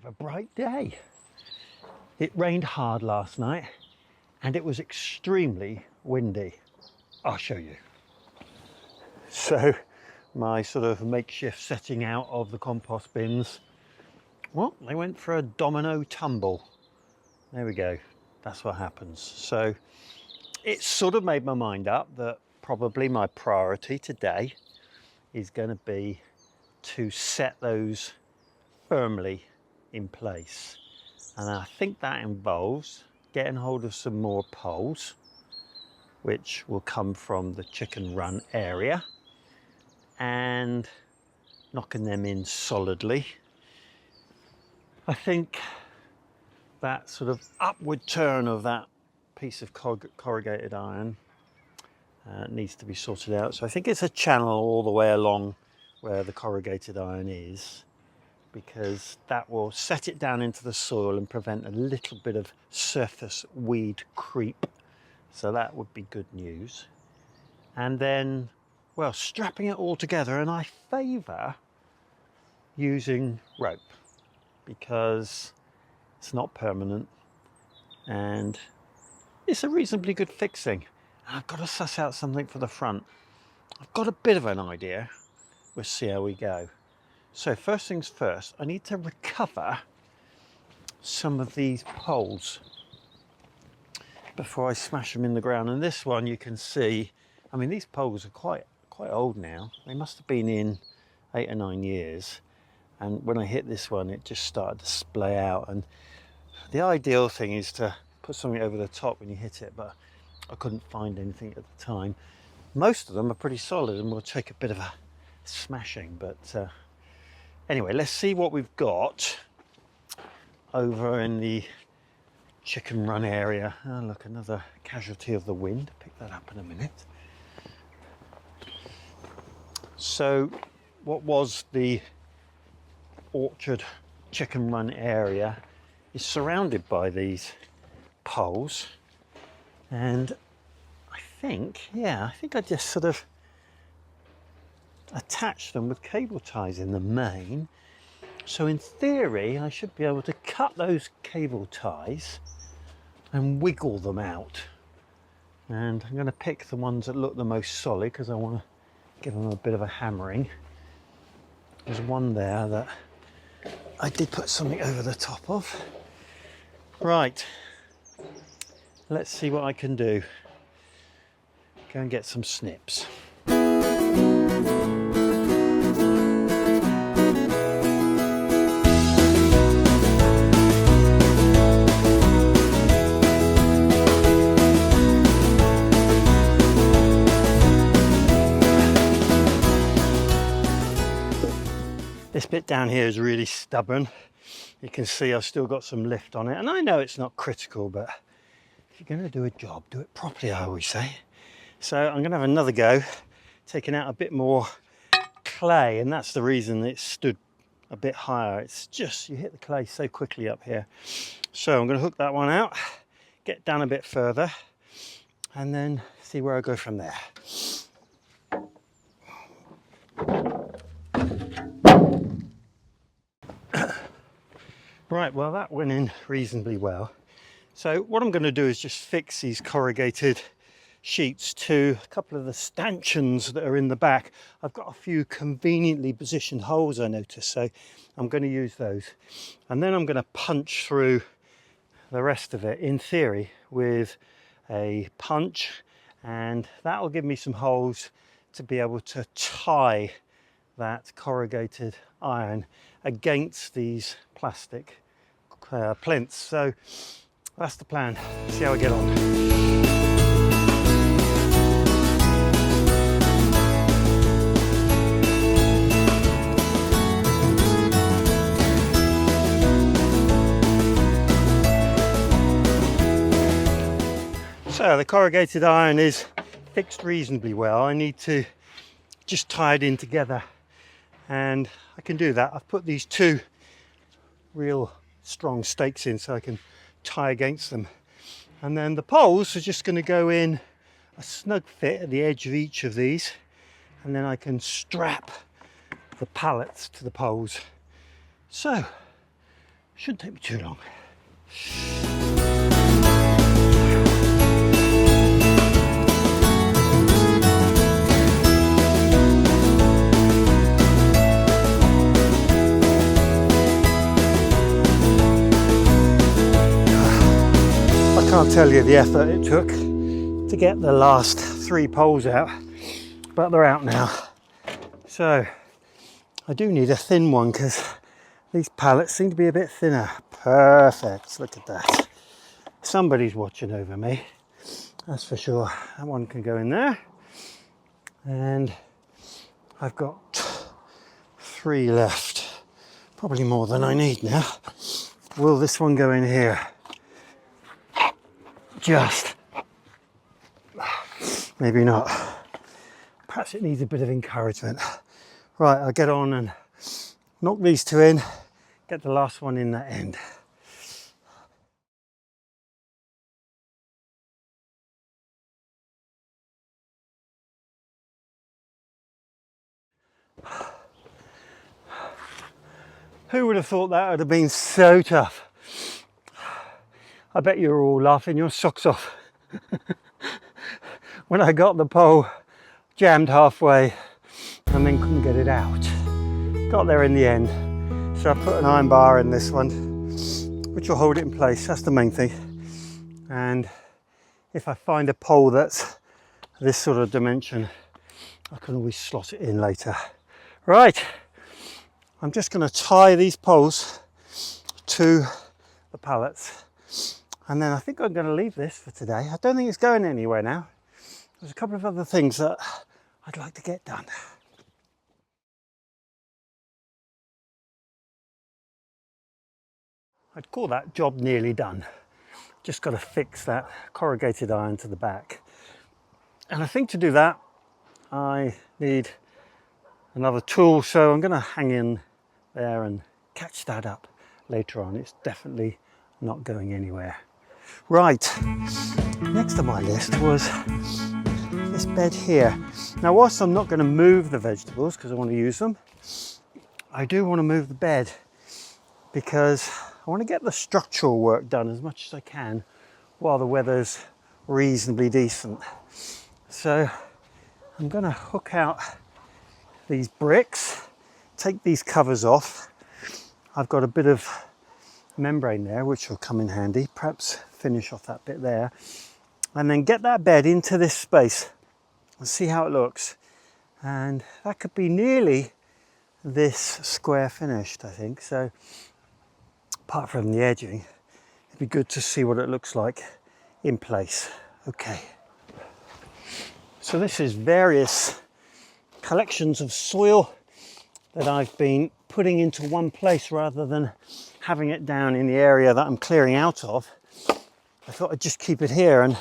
a bright day. It rained hard last night and it was extremely windy. I'll show you. So my sort of makeshift setting out of the compost bins, well, they went for a domino tumble. There we go. That's what happens. So it sort of made my mind up that probably my priority today is going to be to set those firmly in place. And I think that involves getting hold of some more poles, which will come from the chicken run area, and knocking them in solidly. I think that sort of upward turn of that piece of corrugated iron needs to be sorted out. So I think it's a channel all the way along where the corrugated iron is, because that will set it down into the soil and prevent a little bit of surface weed creep. So that would be good news. And then, well, strapping it all together, and I favour using rope because it's not permanent and it's a reasonably good fixing. I've got to suss out something for the front. I've got a bit of an idea. We'll see how we go. So first things first, I need to recover some of these poles before I smash them in the ground. And this one you can see, I mean, these poles are quite old now. They must have been in 8 or 9 years. And when I hit this one, it just started to splay out. And the ideal thing is to put something over the top when you hit it, but I couldn't find anything at the time. Most of them are pretty solid and will take a bit of a smashing, but anyway, let's see what we've got over in the chicken run area. Oh, look, another casualty of the wind. Pick that up in a minute. So what was the orchard chicken run area is surrounded by these poles, and I think I just sort of attach them with cable ties in the main. So in theory I should be able to cut those cable ties and wiggle them out, and I'm going to pick the ones that look the most solid because I want to give them a bit of a hammering. There's one there that I did put something over the top of. Right, let's see what I can do. Go and get some snips. This bit down here is really stubborn. You can see I've still got some lift on it, and I know it's not critical, but if you're going to do a job, do it properly, I always say. So I'm going to have another go, taking out a bit more clay, and that's the reason it stood a bit higher. It's just, you hit the clay so quickly up here. So I'm going to hook that one out, get down a bit further, and then see where I go from there. Right, well, that went in reasonably well. So what I'm going to do is just fix these corrugated sheets to a couple of the stanchions that are in the back. I've got a few conveniently positioned holes, I noticed, so I'm going to use those. And then I'm going to punch through the rest of it, in theory, with a punch, and that will give me some holes to be able to tie that corrugated iron against these plastic plinths. So that's the plan. See how I get on. So the corrugated iron is fixed reasonably well. I need to just tie it in together, and I can do that. I've put these two real strong stakes in so I can tie against them, and then the poles are just going to go in a snug fit at the edge of each of these, and then I can strap the pallets to the poles. So Shouldn't take me too long. I can't tell you the effort it took to get the last 3 poles out, but they're out now. So I do need a thin one because these pallets seem to be a bit thinner. Perfect, look at that. Somebody's watching over me, that's for sure. That one can go in there. And I've got 3 left. Probably more than I need now. Will this one go in here? Just. Maybe not. Perhaps it needs a bit of encouragement. Right, I'll get on and knock these 2 in, get the last one in that end. Who would have thought that would have been so tough? I bet you were all laughing your socks off when I got the pole jammed halfway and then couldn't get it out. Got there in the end. So I put an iron bar in this one, which will hold it in place. That's the main thing. And if I find a pole that's this sort of dimension, I can always slot it in later. Right, I'm just going to tie these poles to the pallets, and then I think I'm going to leave this for today. I don't think it's going anywhere now. There's a couple of other things that I'd like to get done. I'd call that job nearly done. Just got to fix that corrugated iron to the back. And I think to do that, I need another tool. So I'm going to hang in there and catch that up later on. It's definitely not going anywhere. Right, next on my list was this bed here. Now, whilst I'm not going to move the vegetables because I want to use them, I do want to move the bed because I want to get the structural work done as much as I can while the weather's reasonably decent. So I'm going to hook out these bricks, take these covers off. I've got a bit of membrane there which will come in handy, perhaps finish off that bit there, and then get that bed into this space and see how it looks. And that could be nearly this square finished, I think. So apart from the edging, it'd be good to see what it looks like in place. Okay, so this is various collections of soil that I've been putting into one place rather than having it down in the area that I'm clearing out of. I thought I'd just keep it here, and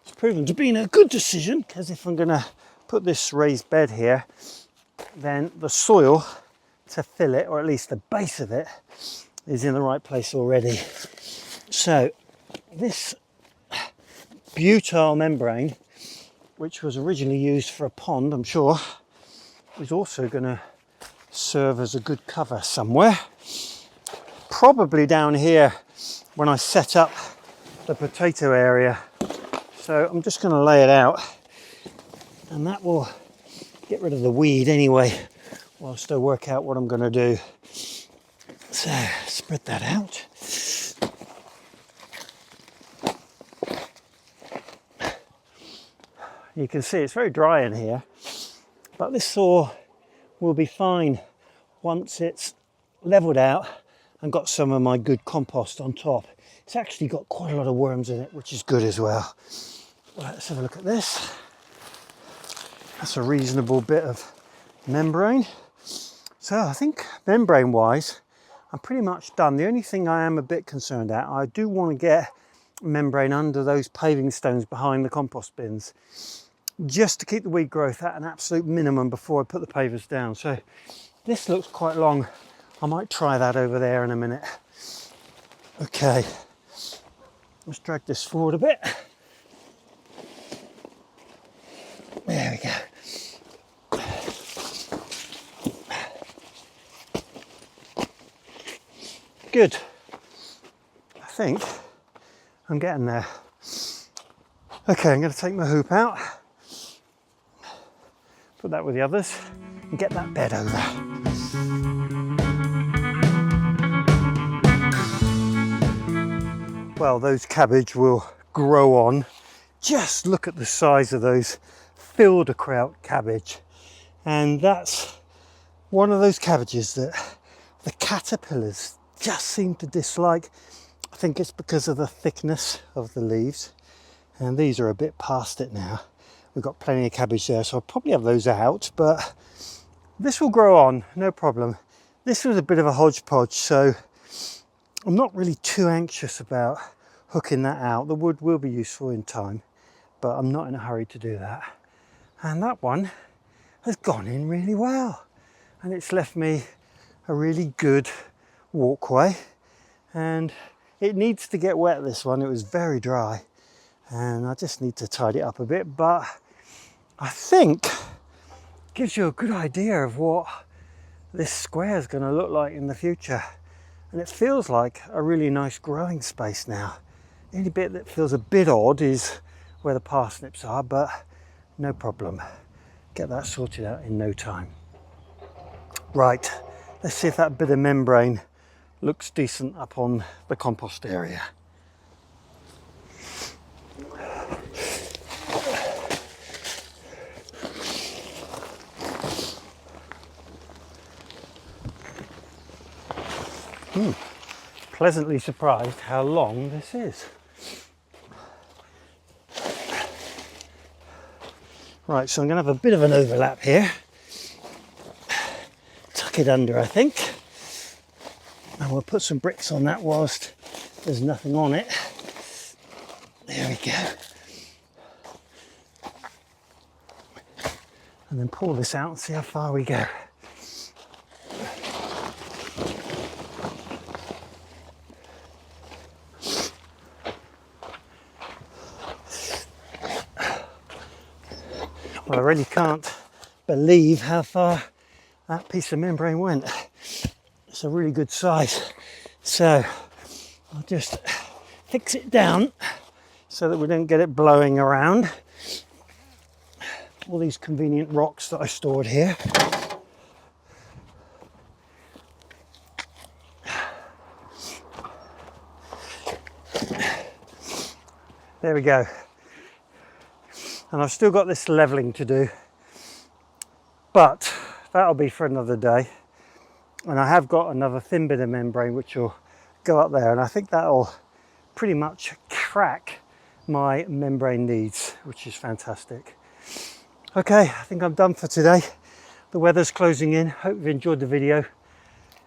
it's proven to be a good decision, because if I'm going to put this raised bed here, then the soil to fill it, or at least the base of it, is in the right place already. So this butyl membrane, which was originally used for a pond, I'm sure, is also going to serve as a good cover somewhere. Probably down here when I set up the potato area. So I'm just going to lay it out, and that will get rid of the weed anyway whilst I work out what I'm going to do. So spread that out. You can see it's very dry in here, but this soil will be fine once it's leveled out and got some of my good compost on top. It's actually got quite a lot of worms in it, which is good as well. Right, let's have a look at this. That's a reasonable bit of membrane. So I think membrane wise, I'm pretty much done. The only thing I am a bit concerned at, I do want to get membrane under those paving stones behind the compost bins, just to keep the weed growth at an absolute minimum before I put the pavers down. So this looks quite long. I might try that over there in a minute. Okay, let's drag this forward a bit. There we go. Good. think I'm getting there. Okay, I'm going to take my hoop out, put that with the others, and get that bed over. Well, those cabbage will grow on. Just look at the size of those Filderkraut cabbage. And that's one of those cabbages that the caterpillars just seem to dislike. I think it's because of the thickness of the leaves. And these are a bit past it now. We've got plenty of cabbage there, so I'll probably have those out, but this will grow on, no problem. This was a bit of a hodgepodge, so I'm not really too anxious about hooking that out. The wood will be useful in time, but I'm not in a hurry to do that. And that one has gone in really well. And it's left me a really good walkway. And it needs to get wet, this one. It was very dry. And I just need to tidy it up a bit. But I think it gives you a good idea of what this square is going to look like in the future. And it feels like a really nice growing space now. The only bit that feels a bit odd is where the parsnips are, but no problem. Get that sorted out in no time. Right, let's see if that bit of membrane looks decent up on the compost area. Pleasantly surprised how long this is. Right, so I'm going to have a bit of an overlap here. Tuck it under, I think. And we'll put some bricks on that whilst there's nothing on it. There we go. And then pull this out and see how far we go. Well, I really can't believe how far that piece of membrane went. It's a really good size. So I'll just fix it down so that we don't get it blowing around. All these convenient rocks that I stored here. There we go. And I've still got this levelling to do, but that'll be for another day. And I have got another thin bit of membrane which will go up there, and I think that'll pretty much crack my membrane needs, which is fantastic. Okay, I think I'm done for today. The weather's closing in. Hope you've enjoyed the video.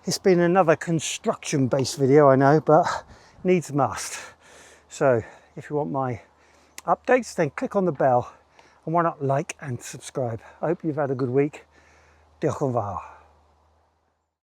It's been another construction based video, I know, but needs must. So if you want my updates, then click on the bell, and why not like and subscribe. I hope you've had a good week. Diolch yn fawr.